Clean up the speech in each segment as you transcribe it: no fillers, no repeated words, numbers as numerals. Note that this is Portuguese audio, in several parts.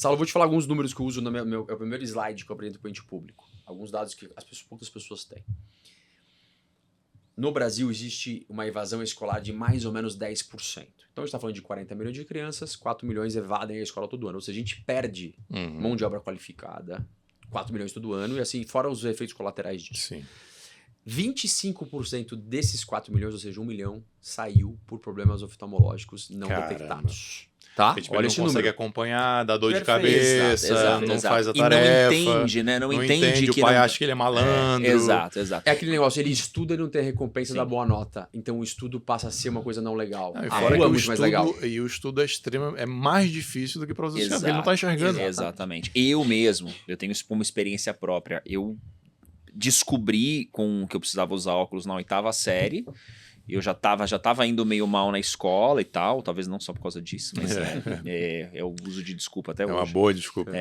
Saulo, eu vou te falar alguns números que eu uso no é o primeiro slide que eu apresento para o ente público. Alguns dados que poucas pessoas têm. No Brasil, existe uma evasão escolar de mais ou menos 10%. Então, a gente está falando de 40 milhões de crianças, 4 milhões evadem a escola todo ano. Ou seja, a gente perde mão de obra qualificada, 4 milhões todo ano, e assim, fora os efeitos colaterais disso. Sim. 25% desses 4 milhões, ou seja, 1 milhão, saiu por problemas oftalmológicos não detectados. Tá? Tipo, Olha ele esse não consegue número. acompanhar, dá dor de Perfeito. cabeça, Exato, não exato. faz a E tarefa. não entende, né? Não entende o que pai não... acha que ele é malandro. Exato. É aquele negócio, ele estuda e não tem a recompensa Sim. da boa nota. Então o estudo passa a ser uma coisa não legal. E A fora rua que é muito mais legal. o estudo é mais difícil do que para os outros, porque ele não está enxergando. Exatamente. Eu mesmo, eu tenho isso como experiência própria. Eu descobri que eu precisava usar óculos na 8ª série. Eu já tava indo meio mal na escola e tal, talvez não só por causa disso, mas é o uso de desculpa até hoje. É uma boa desculpa.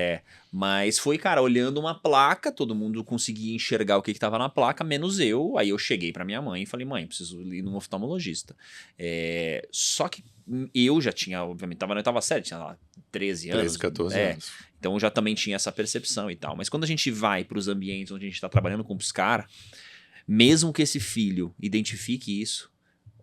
Mas foi, cara, olhando uma placa, todo mundo conseguia enxergar o que tava na placa, menos eu. Aí eu cheguei pra minha mãe e falei, mãe, preciso ir num oftalmologista. Só que eu já tinha, obviamente, tava na 8ª série, tinha lá 13 anos. 13, 14 anos. Então eu já também tinha essa percepção e tal. Mas quando a gente vai pros ambientes onde a gente tá trabalhando com os caras, mesmo que esse filho identifique isso,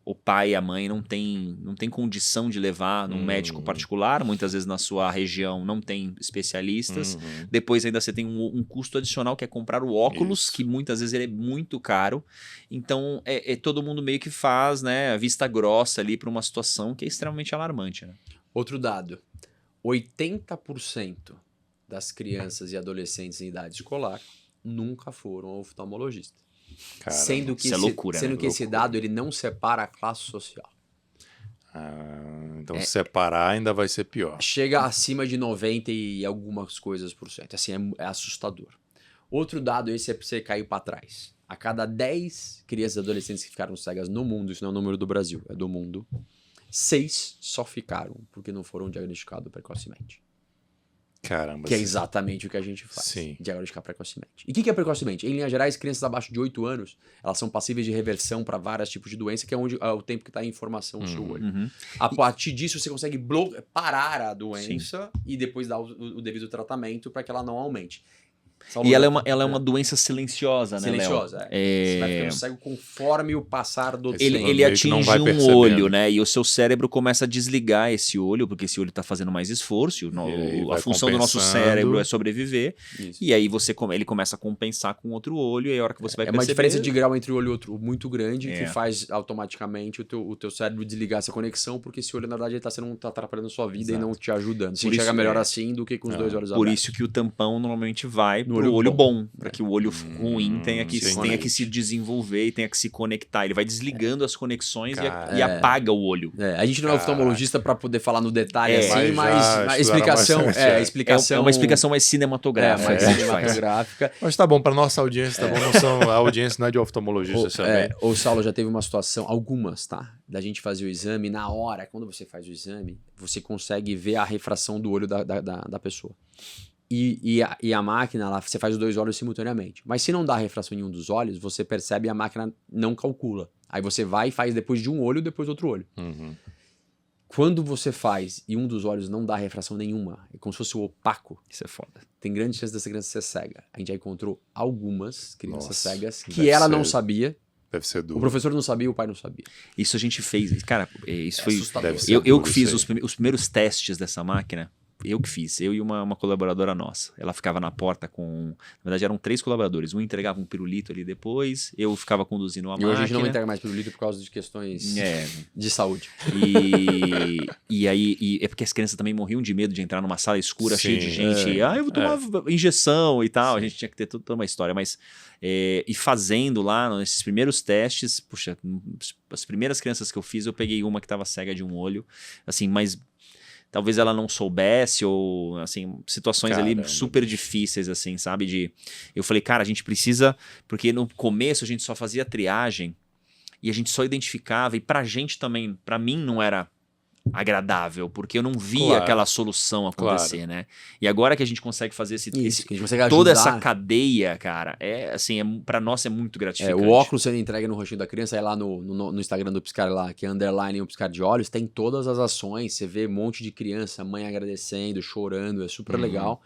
o pai e a mãe não tem condição de levar num médico particular, muitas vezes na sua região não tem especialistas. Depois ainda você tem um custo adicional que é comprar o óculos, que muitas vezes ele é muito caro. Então todo mundo meio que faz, né, a vista grossa ali para uma situação que é extremamente alarmante. Né? Outro dado, 80% das crianças e adolescentes em idade escolar nunca foram ao oftalmologista. Caramba, sendo que, isso é loucura, sendo né? que esse dado ele não separa a classe social. Então se separar ainda vai ser pior. Chega acima de 90 e algumas coisas por cento. Assim, é assustador. Outro dado, esse é pra você cair para trás. A cada 10 crianças e adolescentes que ficaram cegas no mundo, isso não é o número do Brasil, é do mundo, 6 só ficaram porque não foram diagnosticados precocemente. Caramba. Que é exatamente o que a gente faz. Sim. Diagnosticar precocemente. E o que é precocemente? Em linhas gerais, crianças abaixo de 8 anos, elas são passíveis de reversão para vários tipos de doença, que é onde é o tempo que está a informação no seu olho. A partir disso, você consegue parar a doença e depois dar o devido tratamento para que ela não aumente. E ela é uma doença silenciosa, né, Léo? Silenciosa, Você vai ficando cego conforme o passar do tempo. Ele atinge um olho, né? E o seu cérebro começa a desligar esse olho, porque esse olho tá fazendo mais esforço. A função do nosso cérebro é sobreviver. Isso. E aí ele começa a compensar com outro olro, e aí a hora que você vai perceber... É uma diferença de grau entre um olho e outro muito grande, que faz automaticamente o teu cérebro desligar essa conexão, porque esse olho, na verdade, ele não tá atrapalhando a sua vida e não te ajudando. Você enxerga melhor assim do que com os dois olhos abertos. Por isso que o tampão normalmente vai pro olho bom, para que o olho ruim tenha que se desenvolver e tenha que se conectar. Ele vai desligando as conexões e apaga o olho. A gente não é oftalmologista para poder falar no detalhe assim, mas a explicação é uma explicação mais cinematográfica. cinematográfica. Mas tá bom, para nossa audiência, tá bom, a audiência não é de oftalmologista também. O Saulo já teve uma situação, algumas, tá? Da gente fazer o exame, na hora, quando você faz o exame, você consegue ver a refração do olho da pessoa. E a máquina, você faz os dois olhos simultaneamente. Mas se não dá refração em um dos olhos, você percebe e a máquina não calcula. Aí você vai e faz depois de um olho, depois outro olho. Quando você faz e um dos olhos não dá refração nenhuma, é como se fosse opaco. Isso é foda. Tem grande chance dessa criança ser cega. A gente já encontrou algumas crianças cegas que ela não sabia. Deve ser duro. O professor não sabia, o pai não sabia. Isso a gente fez. Cara, isso foi... assustador. Eu que fiz os primeiros testes dessa máquina. Eu que fiz, eu e uma colaboradora nossa. Ela ficava na porta com... Na verdade, eram 3 colaboradores. Um entregava um pirulito ali depois, eu ficava conduzindo a máquina. E hoje a gente não entrega mais pirulito por causa de questões de saúde. E aí, é porque as crianças também morriam de medo de entrar numa sala escura cheia de gente. Eu vou tomar injeção e tal. A gente tinha que ter toda uma história. Mas, e fazendo lá, nesses primeiros testes, puxa, as primeiras crianças que eu fiz, eu peguei uma que estava cega de um olho, assim, mas... Talvez ela não soubesse, ou, assim, situações ali super difíceis, assim, sabe? Eu falei, cara, a gente precisa... Porque no começo a gente só fazia triagem e a gente só identificava, e pra gente também, pra mim não era agradável, porque eu não via Claro. aquela solução acontecer, né? E agora que a gente consegue fazer Isso, que a gente consegue toda ajudar. essa cadeia, cara, pra nós é muito gratificante. O óculos sendo entregue no rostinho da criança, aí lá no Instagram do Piscar lá, que é underline o Piscar de Olhos, tem todas as ações, você vê um monte de criança, mãe agradecendo, chorando, é super legal.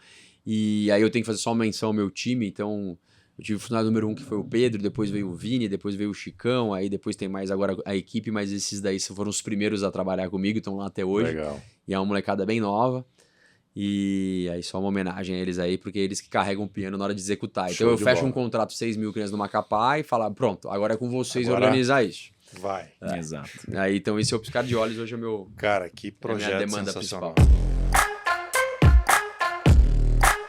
E aí eu tenho que fazer só uma menção ao meu time, então eu tive o funcionário número 1 que foi o Pedro, depois veio o Vini, depois veio o Chicão, aí depois tem mais agora a equipe, mas esses daí foram os primeiros a trabalhar comigo, estão lá até hoje. Legal. E é uma molecada bem nova. E aí só uma homenagem a eles aí, porque eles que carregam o piano na hora de executar. Então Show eu de fecho bola. um contrato 6 mil crianças no Macapá e falo, pronto, agora é com vocês Agora- organizar isso. Vai. Exato. Aí então esse é o Piscar de Olhos, hoje é o meu... Cara, que minha projeto demanda sensacional. principal.